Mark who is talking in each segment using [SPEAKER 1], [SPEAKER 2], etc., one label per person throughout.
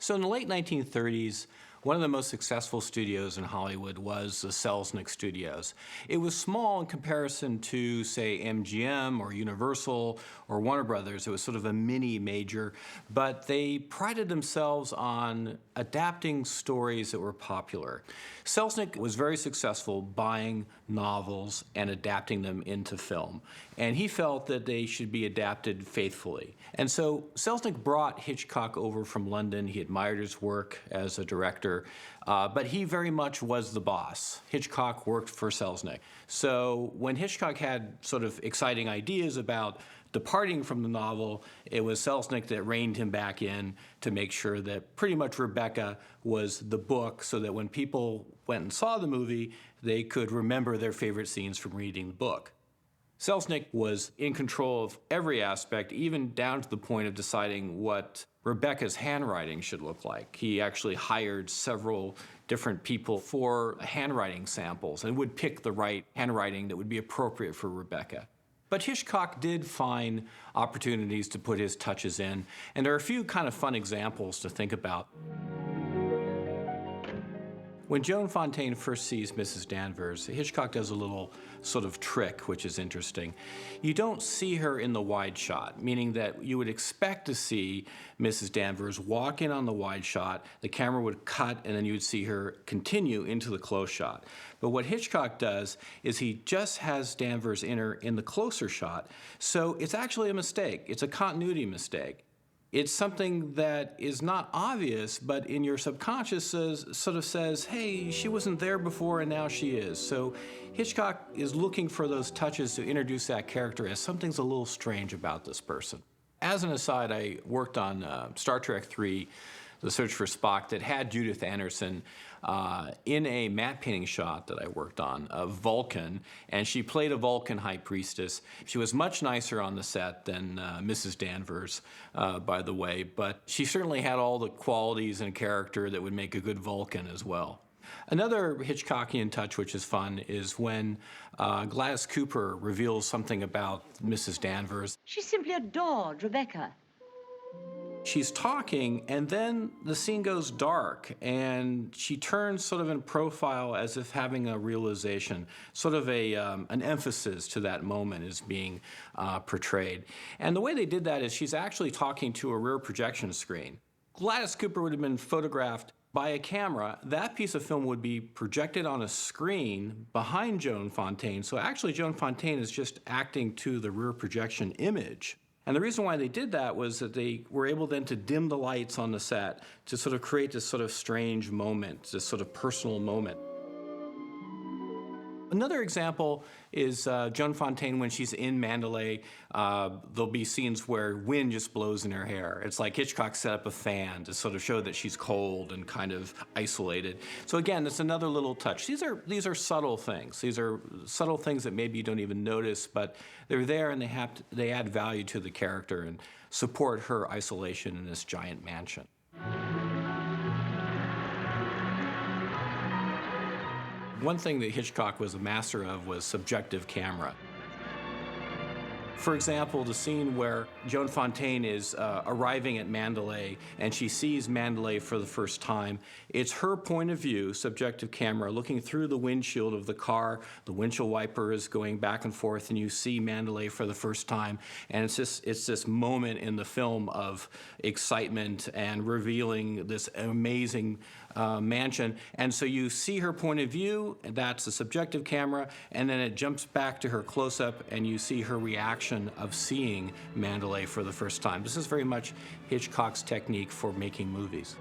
[SPEAKER 1] So in the late 1930s, one of the most successful studios in Hollywood was the Selznick Studios. It was small in comparison to, say, MGM or Universal or Warner Brothers. It was sort of a mini major, but they prided themselves on adapting stories that were popular. Selznick was very successful buying novels and adapting them into film, and he felt that they should be adapted faithfully. And so Selznick brought Hitchcock over from London. He admired his work as a director, but he very much was the boss. Hitchcock worked for Selznick. So when Hitchcock had sort of exciting ideas about departing from the novel, it was Selznick that reined him back in to make sure that pretty much Rebecca was the book, so that when people went and saw the movie, they could remember their favorite scenes from reading the book. Selznick was in control of every aspect, even down to the point of deciding what Rebecca's handwriting should look like. He actually hired several different people for handwriting samples and would pick the right handwriting that would be appropriate for Rebecca. But Hitchcock did find opportunities to put his touches in, and there are a few kind of fun examples to think about. When Joan Fontaine first sees Mrs. Danvers, Hitchcock does a little sort of trick, which is interesting. You don't see her in the wide shot, meaning that you would expect to see Mrs. Danvers walk in on the wide shot, the camera would cut, and then you would see her continue into the close shot. But what Hitchcock does is he just has Danvers in the closer shot, so it's actually a mistake. It's a continuity mistake. It's something that is not obvious, but in your subconscious sort of says, hey, she wasn't there before and now she is. So Hitchcock is looking for those touches to introduce that character as something's a little strange about this person. As an aside, I worked on Star Trek III, The Search for Spock, that had Judith Anderson in a matte painting shot that I worked on of Vulcan, and she played a Vulcan high priestess. She was much nicer on the set than Mrs. Danvers, by the way, but she certainly had all the qualities and character that would make a good Vulcan as well. Another Hitchcockian touch which is fun is when Gladys Cooper reveals something about Mrs. Danvers.
[SPEAKER 2] She simply adored Rebecca.
[SPEAKER 1] She's talking, and then the scene goes dark, and she turns sort of in profile as if having a realization. Sort of an emphasis to that moment is being portrayed. And the way they did that is she's actually talking to a rear projection screen. Gladys Cooper would have been photographed by a camera. That piece of film would be projected on a screen behind Joan Fontaine. So actually Joan Fontaine is just acting to the rear projection image. And the reason why they did that was that they were able then to dim the lights on the set to sort of create this sort of strange moment, this sort of personal moment. Another example is Joan Fontaine when she's in Mandalay. There'll be scenes where wind just blows in her hair. It's like Hitchcock set up a fan to sort of show that she's cold and kind of isolated. So again, it's another little touch. These are subtle things. These are subtle things that maybe you don't even notice, but they're there and they add value to the character and support her isolation in this giant mansion. One thing that Hitchcock was a master of was subjective camera. For example, the scene where Joan Fontaine is arriving at Mandalay and she sees Mandalay for the first time. It's her point of view, subjective camera, looking through the windshield of the car. The windshield wiper is going back and forth and you see Mandalay for the first time. And it's this moment in the film of excitement and revealing this amazing mansion. And so you see her point of view, and that's the subjective camera, and then it jumps back to her close-up and you see her reaction of seeing Mandalay for the first time. This is very much Hitchcock's technique for making movies.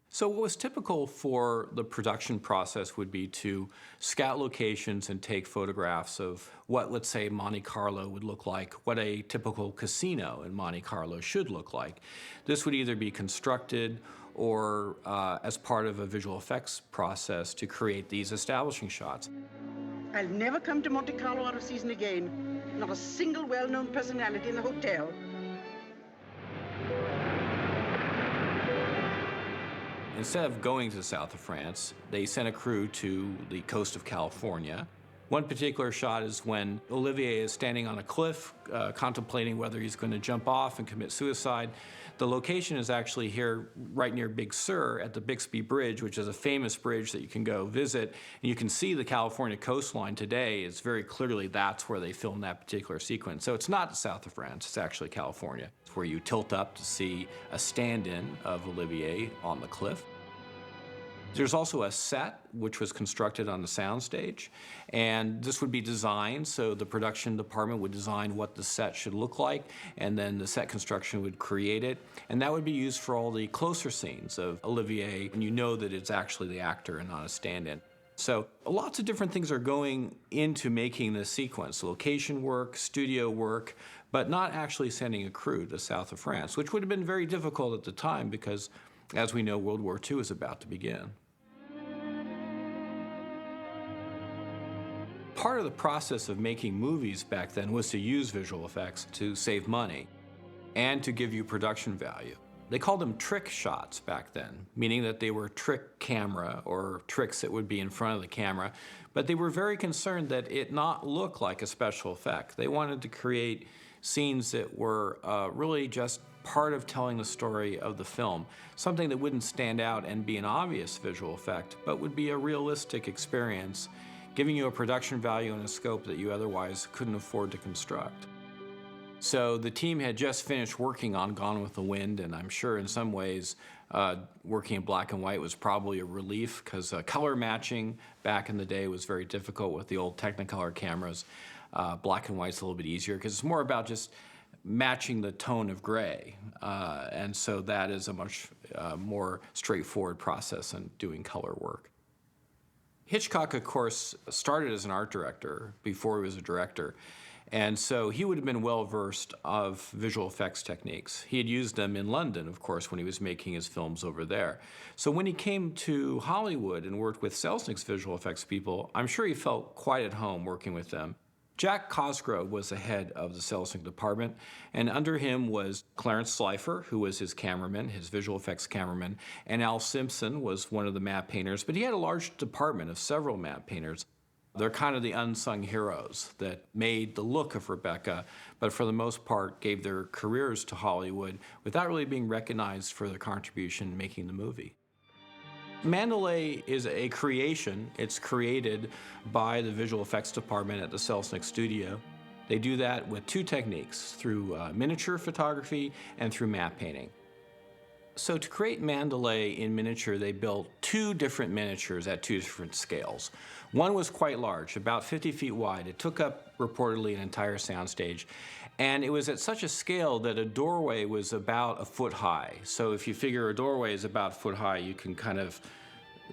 [SPEAKER 1] So what was typical for the production process would be to scout locations and take photographs of what, let's say, Monte Carlo would look like, what a typical casino in Monte Carlo should look like. This would either be constructed or as part of a visual effects process to create these establishing shots.
[SPEAKER 3] I'll never come to Monte Carlo out of season again. Not a single well-known personality in the hotel.
[SPEAKER 1] Instead of going to the south of France, they sent a crew to the coast of California. One particular shot is when Olivier is standing on a cliff, contemplating whether he's going to jump off and commit suicide. The location is actually here right near Big Sur at the Bixby Bridge, which is a famous bridge that you can go visit. And you can see the California coastline today. It's very clearly that's where they filmed that particular sequence. So it's not the south of France, it's actually California. It's where you tilt up to see a stand-in of Olivier on the cliff. There's also a set which was constructed on the soundstage, and this would be designed, so the production department would design what the set should look like, and then the set construction would create it, and that would be used for all the closer scenes of Olivier, and you know that it's actually the actor and not a stand-in. So lots of different things are going into making this sequence: location work, studio work, but not actually sending a crew to south of France, which would have been very difficult at the time because, as we know, World War II is about to begin. Part of the process of making movies back then was to use visual effects to save money and to give you production value. They called them trick shots back then, meaning that they were trick camera or tricks that would be in front of the camera, but they were very concerned that it not look like a special effect. They wanted to create scenes that were really just part of telling the story of the film, something that wouldn't stand out and be an obvious visual effect, but would be a realistic experience, giving you a production value and a scope that you otherwise couldn't afford to construct. So the team had just finished working on Gone with the Wind, and I'm sure in some ways working in black and white was probably a relief because color matching back in the day was very difficult with the old Technicolor cameras. Black and white's a little bit easier because it's more about just matching the tone of gray. And so that is a much more straightforward process than doing color work. Hitchcock, of course, started as an art director before he was a director, and so he would have been well-versed of visual effects techniques. He had used them in London, of course, when he was making his films over there. So when he came to Hollywood and worked with Selznick's visual effects people, I'm sure he felt quite at home working with them. Jack Cosgrove was the head of the Selznick department, and under him was Clarence Slifer, who was his cameraman, his visual effects cameraman, and Al Simpson was one of the matte painters, but he had a large department of several matte painters. They're kind of the unsung heroes that made the look of Rebecca, but for the most part gave their careers to Hollywood without really being recognized for their contribution in making the movie. Mandalay is a creation. It's created by the visual effects department at the Selznick studio. They do that with two techniques, through miniature photography and through matte painting. So to create Mandalay in miniature, they built two different miniatures at two different scales. One was quite large, about 50 feet wide. It took up reportedly an entire soundstage. And it was at such a scale that a doorway was about a foot high. So if you figure a doorway is about a foot high, you can kind of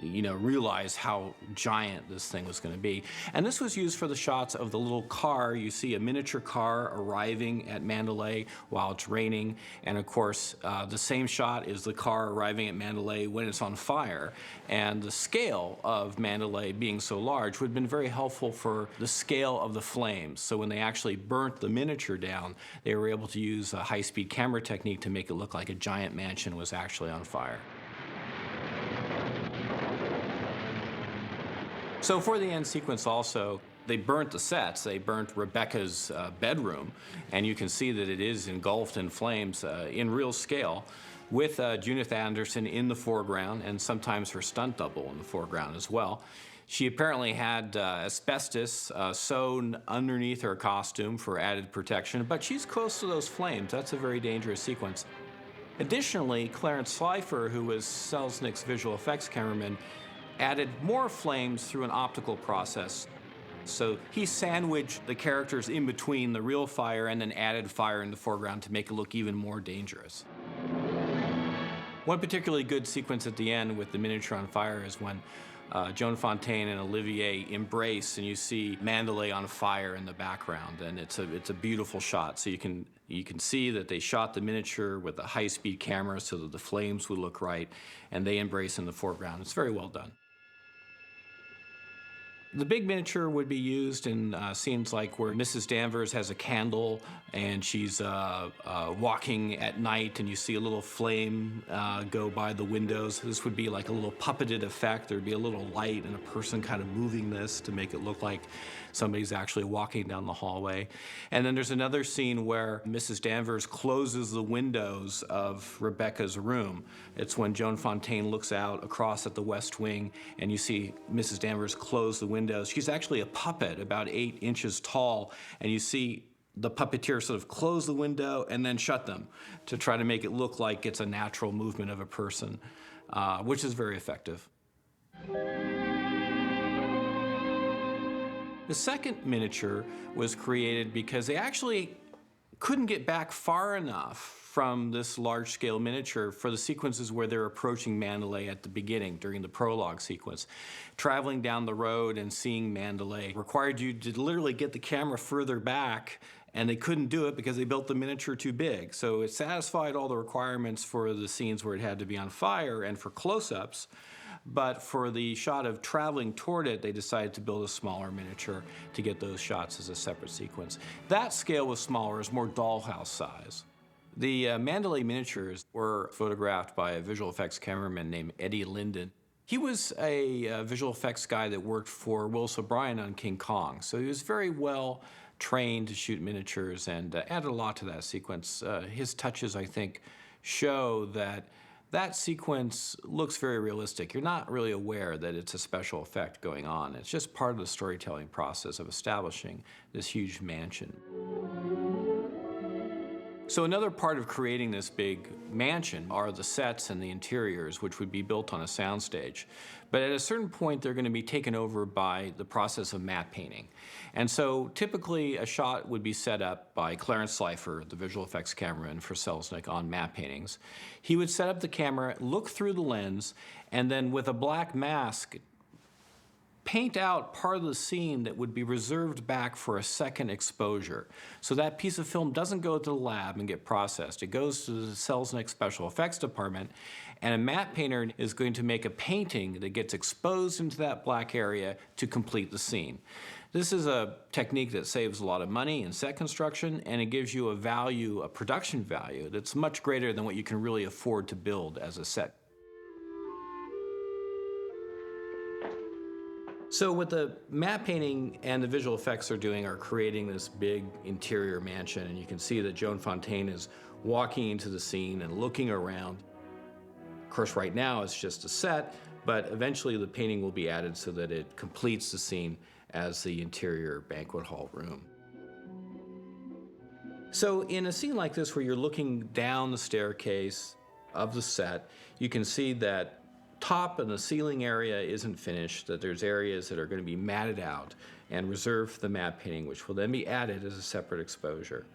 [SPEAKER 1] realize how giant this thing was going to be. And this was used for the shots of the little car. You see a miniature car arriving at Mandalay while it's raining. And of course, the same shot is the car arriving at Mandalay when it's on fire. And the scale of Mandalay being so large would have been very helpful for the scale of the flames. So when they actually burnt the miniature down, they were able to use a high-speed camera technique to make it look like a giant mansion was actually on fire. So for the end sequence also, they burnt the sets. They burnt Rebecca's bedroom, and you can see that it is engulfed in flames in real scale, with Judith Anderson in the foreground and sometimes her stunt double in the foreground as well. She apparently had asbestos sewn underneath her costume for added protection, but she's close to those flames. That's a very dangerous sequence. Additionally, Clarence Slifer, who was Selznick's visual effects cameraman, added more flames through an optical process. So he sandwiched the characters in between the real fire and then added fire in the foreground to make it look even more dangerous. One particularly good sequence at the end with the miniature on fire is when Joan Fontaine and Olivier embrace, and you see Mandalay on fire in the background, and it's a beautiful shot. So you can see that they shot the miniature with a high-speed camera so that the flames would look right, and they embrace in the foreground. It's very well done. The big miniature would be used in scenes like where Mrs. Danvers has a candle and she's walking at night and you see a little flame go by the windows. This would be like a little puppeted effect. There'd be a little light and a person kind of moving this to make it look like somebody's actually walking down the hallway. And then there's another scene where Mrs. Danvers closes the windows of Rebecca's room. It's when Joan Fontaine looks out across at the West Wing and you see Mrs. Danvers close the windows. She's actually a puppet about 8 inches tall, and you see the puppeteer sort of close the window and then shut them to try to make it look like it's a natural movement of a person, which is very effective. The second miniature was created because they actually couldn't get back far enough from this large-scale miniature for the sequences where they're approaching Mandalay at the beginning, during the prologue sequence. Traveling down the road and seeing Mandalay required you to literally get the camera further back, and they couldn't do it because they built the miniature too big. So it satisfied all the requirements for the scenes where it had to be on fire and for close-ups, but for the shot of traveling toward it, they decided to build a smaller miniature to get those shots as a separate sequence. That scale was smaller, it was more dollhouse size. The Mandalay miniatures were photographed by a visual effects cameraman named Eddie Linden. He was a visual effects guy that worked for Willis O'Brien on King Kong, so he was very well trained to shoot miniatures and added a lot to that sequence. His touches, I think, show that that sequence looks very realistic. You're not really aware that it's a special effect going on. It's just part of the storytelling process of establishing this huge mansion. So another part of creating this big mansion are the sets and the interiors, which would be built on a soundstage. But at a certain point, they're going to be taken over by the process of matte painting. And so typically a shot would be set up by Clarence Slifer, the visual effects cameraman for Selznick, on matte paintings. He would set up the camera, look through the lens, and then with a black mask, paint out part of the scene that would be reserved back for a second exposure. So that piece of film doesn't go to the lab and get processed. It goes to the Selznick Special Effects Department, and a matte painter is going to make a painting that gets exposed into that black area to complete the scene. This is a technique that saves a lot of money in set construction, and it gives you a value, a production value, that's much greater than what you can really afford to build as a set. So what the matte painting and the visual effects are doing are creating this big interior mansion, and you can see that Joan Fontaine is walking into the scene and looking around. Of course, right now it's just a set, but eventually the painting will be added so that it completes the scene as the interior banquet hall room. So in a scene like this where you're looking down the staircase of the set, you can see that top and the ceiling area isn't finished, that there's areas that are going to be matted out and reserved for the matte painting, which will then be added as a separate exposure.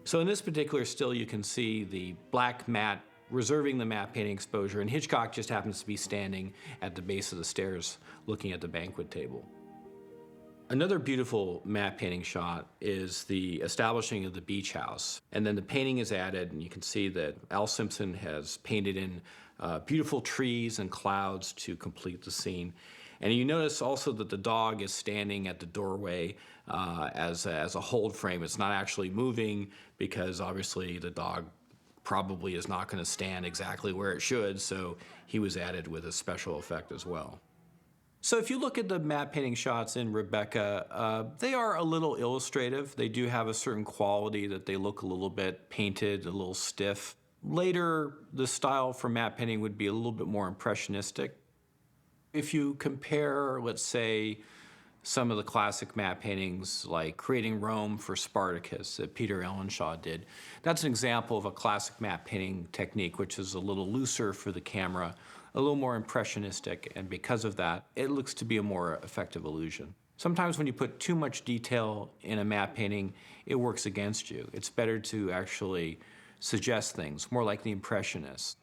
[SPEAKER 1] So in this particular still, you can see the black matte reserving the matte painting exposure, and Hitchcock just happens to be standing at the base of the stairs looking at the banquet table. Another beautiful matte painting shot is the establishing of the beach house. And then the painting is added, and you can see that Al Simpson has painted in beautiful trees and clouds to complete the scene. And you notice also that the dog is standing at the doorway as a hold frame. It's not actually moving because obviously the dog probably is not going to stand exactly where it should, so he was added with a special effect as well. So if you look at the matte painting shots in Rebecca, they are a little illustrative. They do have a certain quality that they look a little bit painted, a little stiff. Later, the style for matte painting would be a little bit more impressionistic. If you compare, let's say, some of the classic matte paintings like Creating Rome for Spartacus that Peter Ellenshaw did, that's an example of a classic matte painting technique, which is a little looser for the camera, a little more impressionistic, and because of that, it looks to be a more effective illusion. Sometimes when you put too much detail in a matte painting, it works against you. It's better to actually suggest things, more like the Impressionists.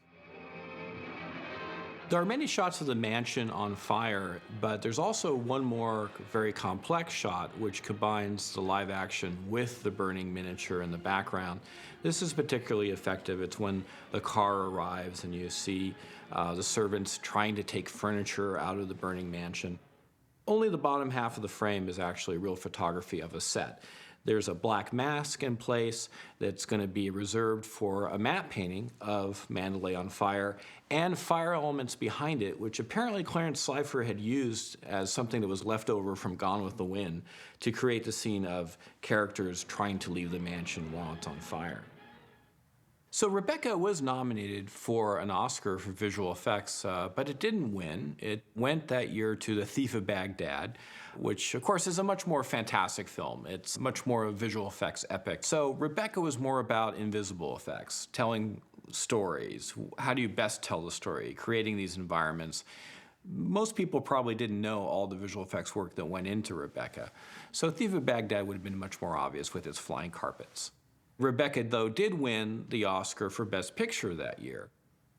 [SPEAKER 1] There are many shots of the mansion on fire, but there's also one more very complex shot which combines the live action with the burning miniature in the background. This is particularly effective. It's when the car arrives and you see the servants trying to take furniture out of the burning mansion. Only the bottom half of the frame is actually real photography of a set. There's a black mask in place that's going to be reserved for a matte painting of Mandalay on fire and fire elements behind it, which apparently Clarence Slifer had used as something that was left over from Gone with the Wind to create the scene of characters trying to leave the mansion while it's on fire. So Rebecca was nominated for an Oscar for visual effects, but it didn't win. It went that year to The Thief of Baghdad, which of course is a much more fantastic film. It's much more a visual effects epic. So Rebecca was more about invisible effects, telling stories. How do you best tell the story? Creating these environments. Most people probably didn't know all the visual effects work that went into Rebecca. So Thief of Baghdad would have been much more obvious with its flying carpets. Rebecca, though, did win the Oscar for Best Picture that year.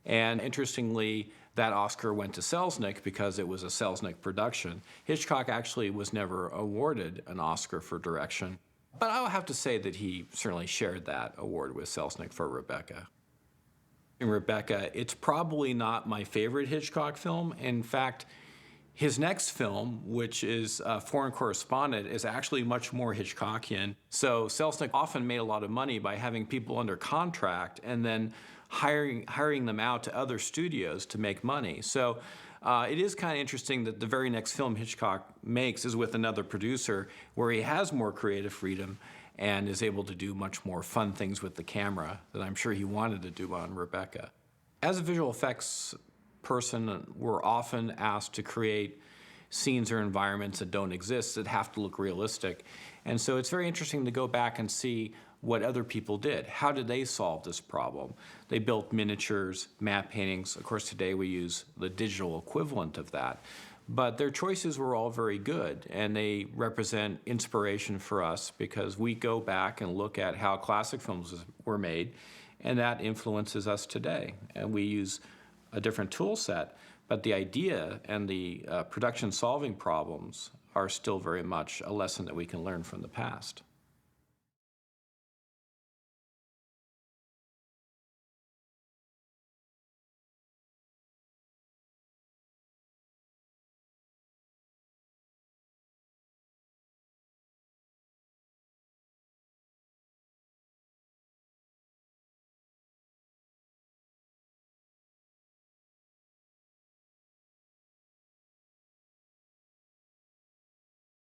[SPEAKER 1] And interestingly, that Oscar went to Selznick because it was a Selznick production. Hitchcock actually was never awarded an Oscar for direction. But I'll have to say that he certainly shared that award with Selznick for Rebecca. In Rebecca, it's probably not my favorite Hitchcock film. In fact, his next film, which is Foreign Correspondent, is actually much more Hitchcockian. So Selznick often made a lot of money by having people under contract and then hiring them out to other studios to make money. So it is kind of interesting that the very next film Hitchcock makes is with another producer where he has more creative freedom and is able to do much more fun things with the camera that I'm sure he wanted to do on Rebecca. As a visual effects person, we're often asked to create scenes or environments that don't exist, that have to look realistic. And so it's very interesting to go back and see what other people did. How did they solve this problem? They built miniatures, matte paintings. Of course, today we use the digital equivalent of that. But their choices were all very good, and they represent inspiration for us because we go back and look at how classic films were made, and that influences us today. And we use a different tool set, but the idea and the production solving problems are still very much a lesson that we can learn from the past.